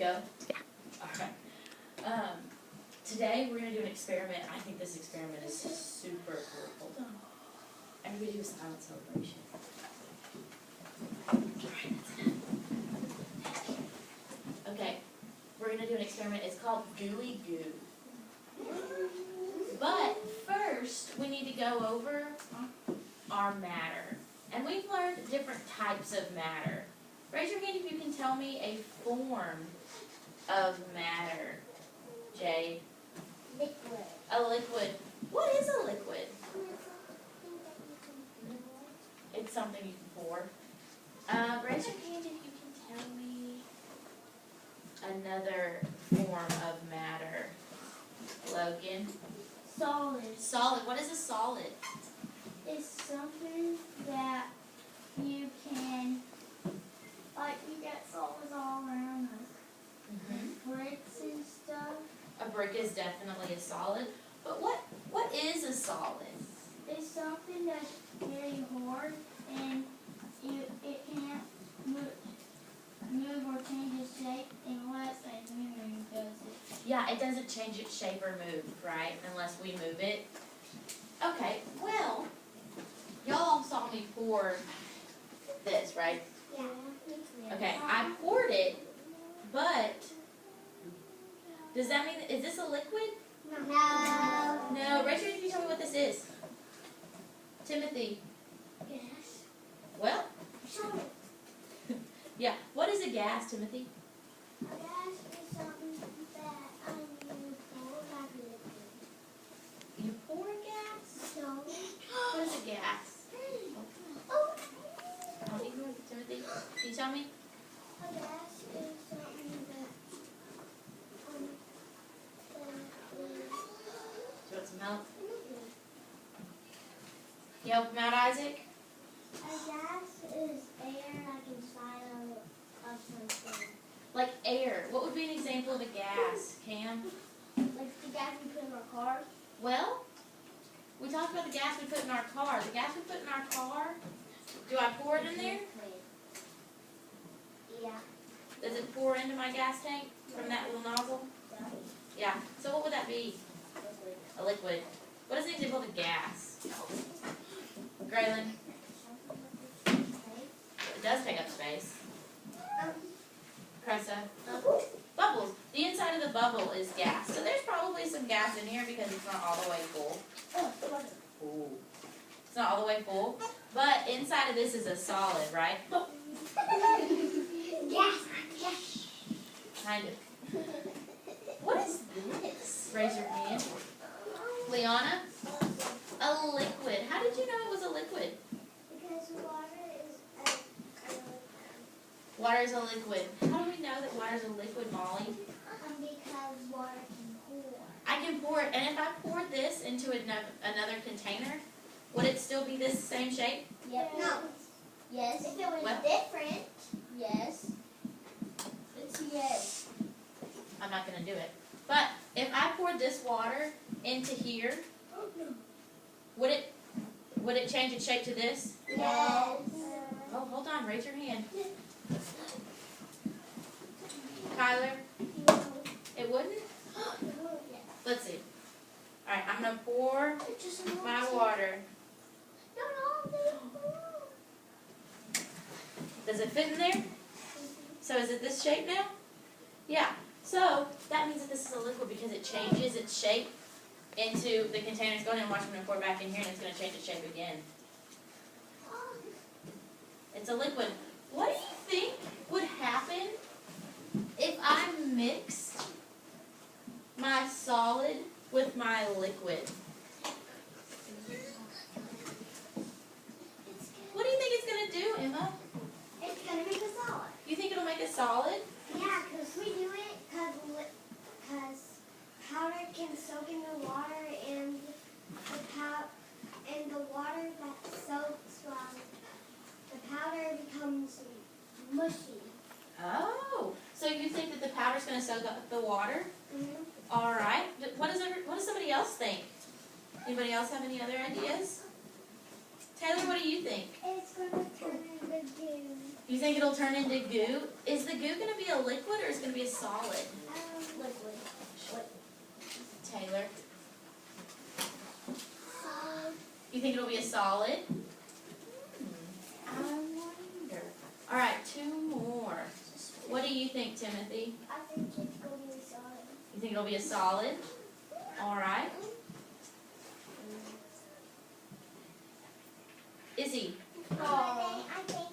go? Yeah. Alright. Today we're going to do an experiment. I think this experiment is super cool. Hold on. Everybody do a silent celebration. Okay, we're going to do an experiment. It's called Gooey Goo. But first, we need to go over our matter. And we've learned different types of matter. Raise your hand if you can tell me a form of matter. Jay? Liquid. A liquid. What is a liquid? It's something you can pour. Raise your hand if you can tell me another form of matter. Logan? Solid. Solid. What is a solid? It's something that you can, like, you get solids all around us. Bricks and stuff. A brick is definitely a solid. But what is a solid? It's something that's very hard and it can't move or change its shape unless a human does it. Yeah, it doesn't change its shape or move, right? Unless we move it. Okay, well, y'all saw me pour this, right? Yeah. Okay, I poured it, but does that mean, is this a liquid? No. No, Rachel, can you tell me what this is? Timothy. Yes. Well, Solid. yeah, what is a gas, Timothy? A gas is something that you pour like liquid. You pour a gas? So, What is a gas? oh, Timothy, can you tell me? a gas is something that Do you want some help? Can you help him out, Isaac? a gas is air like inside of something. Like air. What would be an example of a gas, Cam? Like the gas we put in our car. Well, we talked about the gas we put in our car. The gas we put in our car, do I pour it in there? Yeah. Does it pour into my gas tank from that little nozzle? Yeah. So what would that be? A liquid. What is an example of a gas? Graylin? It does take up space. Cressa? Bubbles. The inside of the bubble is gas. So there's probably some gas in here because it's not all the way full. Ooh. It's not all the way full. But inside of this is a solid, right? Gas. Yes. Kind of. What is this? Raise your hand. Liana? A liquid. How did you know it was a liquid? Because water is a liquid. Water is a liquid. How do we know that water is a liquid, Molly? Because water can pour. I can pour it, and if I poured this into another container, would it still be this same shape? Yep. No. Yes. If it was What? different, yes. It's yes. I'm not going to do it. But if I poured this water into here, would it change its shape to this? Yes. Oh, hold on. Raise your hand. Tyler? It wouldn't? Let's see. All right, I'm going to pour my water. Does it fit in there? So is it this shape now? Yeah. So that means that this is a liquid because it changes its shape into the container. It's going in and watch me pour it back in here, and it's going to change its shape again. It's a liquid. What do you think would happen if I mixed my solid with my liquid? What do you think it's going to do, Emma? It's gonna make a solid. You think it'll make a solid? Yeah, because we do it because powder can soak in the water and the water that soaks the powder becomes mushy. Oh, so you think that the powder's going to soak up the water? Mm-hmm. All right. What does somebody else think? Anybody else have any other ideas? Taylor, what do you think? It's gonna turn into goo. You think it'll turn into goo? Is the goo gonna be a liquid or is it gonna be a solid? Liquid. Taylor, you think it'll be a solid? I wonder. All right, 2 more. What do you think, Timothy? I think it's going to be solid. You think it'll be a solid? All right. Izzy, I think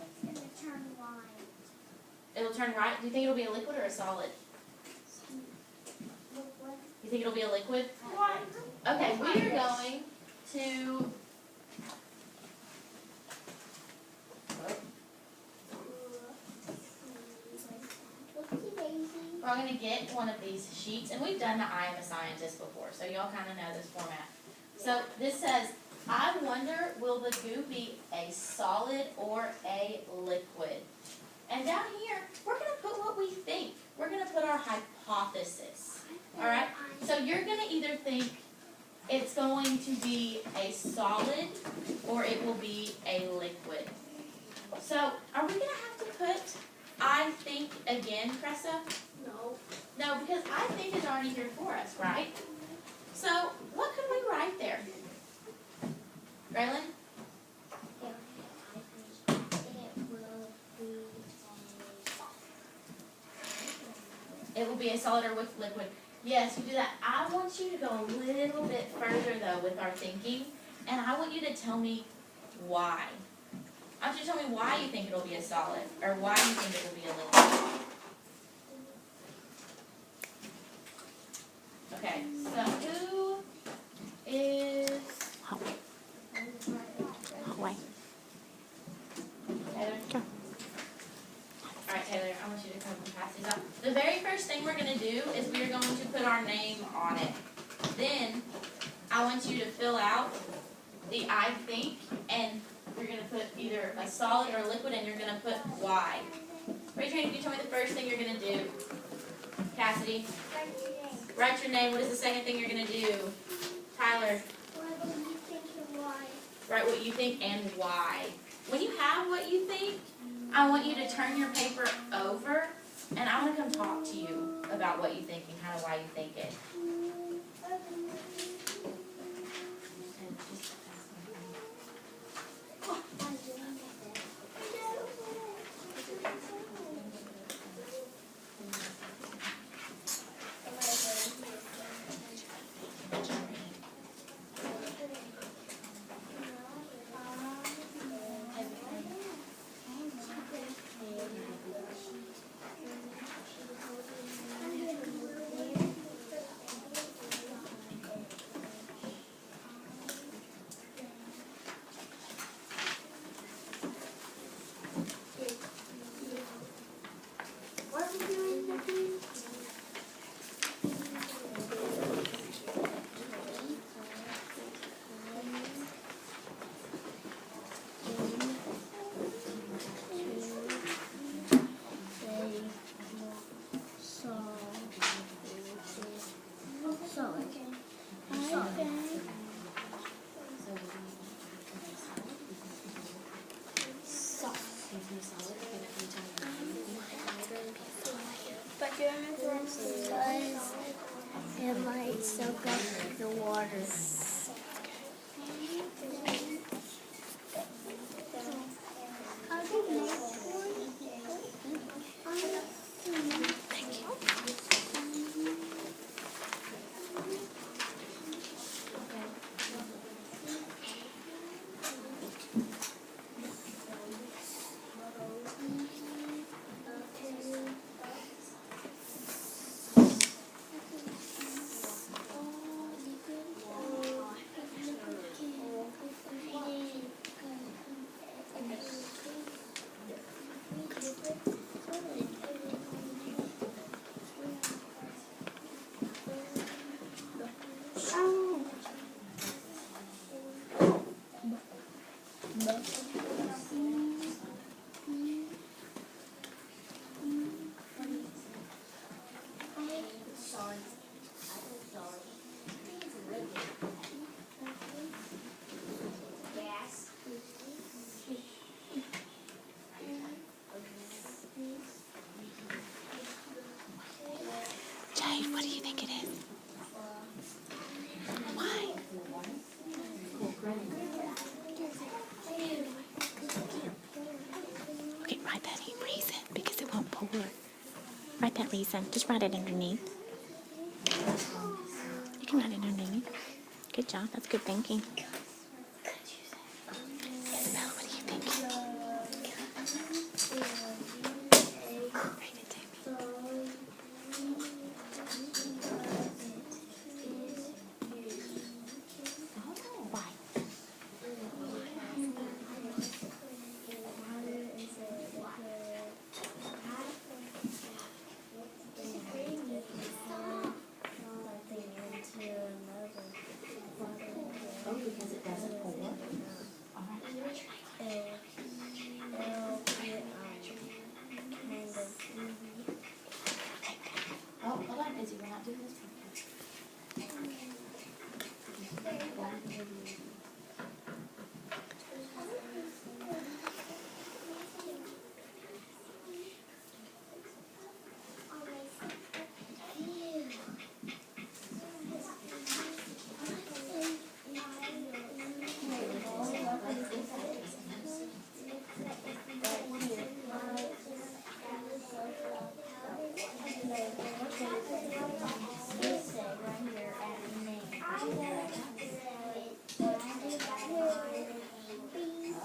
it's gonna turn white. it'll turn right. Do you think it'll be a liquid or a solid? Liquid. You think it'll be a liquid? White. Okay, we are going to. We're going to get one of these sheets, and we've done the I Am a Scientist before, so y'all kind of know this format. So this says, I wonder, will the goo be a solid or a liquid? And down here, we're going to put what we think. We're going to put our hypothesis. All right? So you're going to either think it's going to be a solid or it will be a liquid. So are we going to have to put I think again, Cressa? No. No, because I think is already here for us, right? So what could we write there? Braylon? It will be a solid or liquid. Yes, you do that. I want you to go a little bit further, though, with our thinking, and I want you to tell me why. I want you to tell me why you think it'll be a solid, or why you think it will be a liquid. Okay, so who is... Taylor? Sure. Alright, Taylor, I want you to come and pass these out. The very first thing we're going to do is we are going to put our name on it. Then, I want you to fill out the I think, and you're going to put either a solid or a liquid, and you're going to put why. Raise your hand if you tell me the first thing you're going to do. Cassidy? Write your name. What is the second thing you're going to do? Tyler? What do you think and why? Write what you think and why. When you have what you think, I want you to turn your paper over, and I want to come talk to you about what you think and kind of why you think it. And just What are we doing again? But you're because it might soak up the water. How do you make one? Wade, what do you think it is? Why? Okay, write that reason because it won't pour. Write that reason. Just write it underneath. You can write it underneath. Good job. That's good thinking. Isabella, what do you think? Write it to me. Why? Oh, because it doesn't pour. All right. Oh, hold on, Izzy. We're not doing this one yet.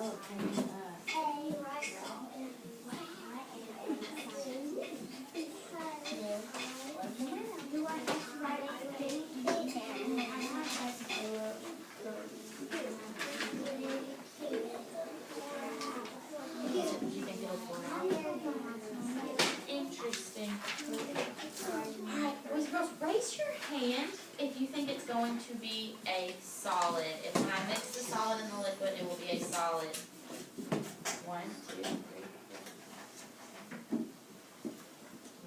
Oh, turn it up. Do you think it'll pour out? Interesting. Alright, boys and girls, raise your hand if you think it's going to be a solid. If when I mix the solid and the liquid, it will be a solid. 1, 2, 3, 4.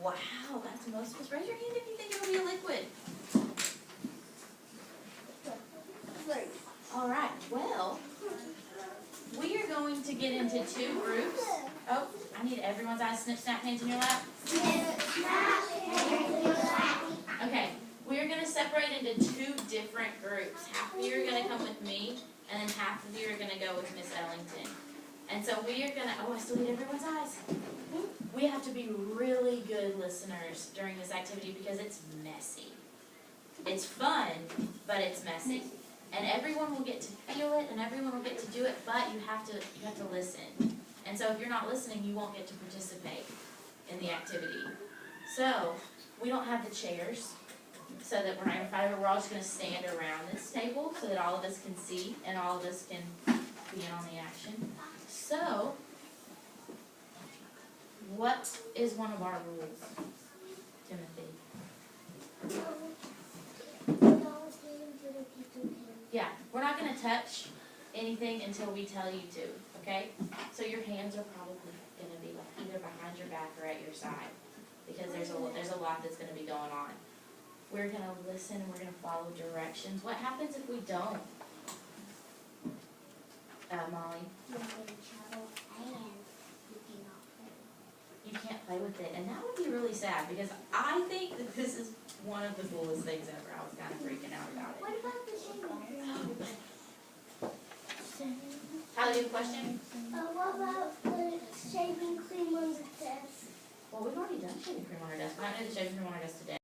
Wow, that's most of us. Raise your hand if you think it'll be a liquid. Alright, well, we are going to get into 2 groups. Oh, I need everyone's eyes. Snip, snap, hands in your lap. Okay, we're going to separate into 2 different groups. Half of you are going to come with me, and then half of you are going to go with Miss Ellington. And so we are going to, oh, I still need everyone's eyes. We have to be really good listeners during this activity because it's messy. It's fun, but it's messy. And everyone will get to feel it, and everyone will get to do it, but you have to listen. And so if you're not listening, you won't get to participate in the activity. So we don't have the chairs, so that we're not going to fight over. We're all just going to stand around this table so that all of us can see and all of us can be in on the action. So, what is one of our rules, Timothy? Yeah, we're not going to touch anything until we tell you to, okay? So your hands are probably going to be like either behind your back or at your side because there's a lot that's going to be going on. We're going to listen and we're going to follow directions. What happens if we don't? Molly? You can't play with it, and that would be really sad because I think that this is one of the coolest things ever. I was kind of freaking out about it. What about the shaving cream? Hallie, you have a question? What about the shaving cream on the desk? Well, we've already done shaving cream on our desk. We're not going to do shaving cream on our desk today.